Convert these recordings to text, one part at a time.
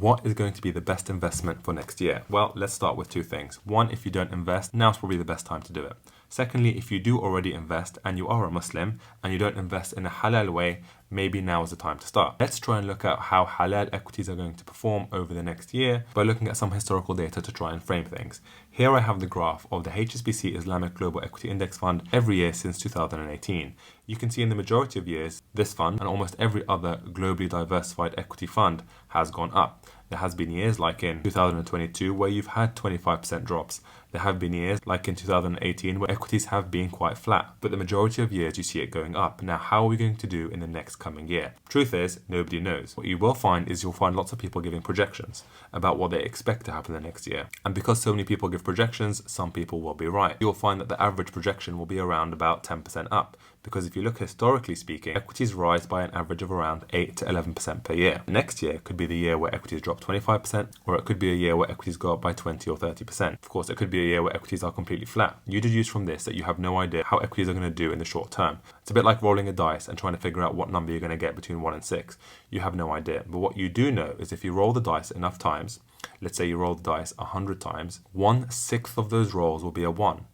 What is going to be the best investment for next year? Well, let's start with two things. One, if you don't invest, now's probably the best time to do it. Secondly, if you do already invest and you are a Muslim and you don't invest in a halal way, maybe now is the time to start. Let's try and look at how halal equities are going to perform over the next year by looking at some historical data to try and frame things. Here I have the graph of the HSBC Islamic Global Equity Index Fund every year since 2018. You can see in the majority of years, this fund and almost every other globally diversified equity fund has gone up. There has been years like in 2022 where you've had 25% drops. There have been years like in 2018 where equities have been quite flat, but the majority of years you see it going up. Now, how are we going to do in the next coming year? Truth is, nobody knows. What you will find is you'll find lots of people giving projections about what they expect to happen the next year. And because so many people give projections, some people will be right. You'll find that the average projection will be around about 10% up. Because if you look historically speaking, equities rise by an average of around 8 to 11% per year. Next year could be the year where equities drop 25%, or it could be a year where equities go up by 20 or 30%. Of course, it could be a year where equities are completely flat. You deduce from this that you have no idea how equities are going to do in the short term. It's a bit like rolling a dice and trying to figure out what number you're going to get between 1 and 6. You have no idea. But what you do know is if you roll the dice enough times, let's say you roll the dice 100 times, 1/6 of those rolls will be a 1.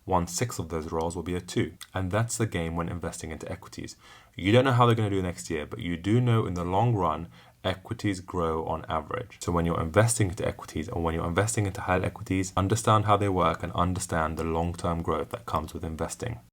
1/6 of those rolls will be a 2. And that's the game when investing into equities. You don't know how they're going to do next year, but you do know in the long run, equities grow on average. So when you're investing into equities or when you're investing into halal equities, understand how they work and understand the long-term growth that comes with investing.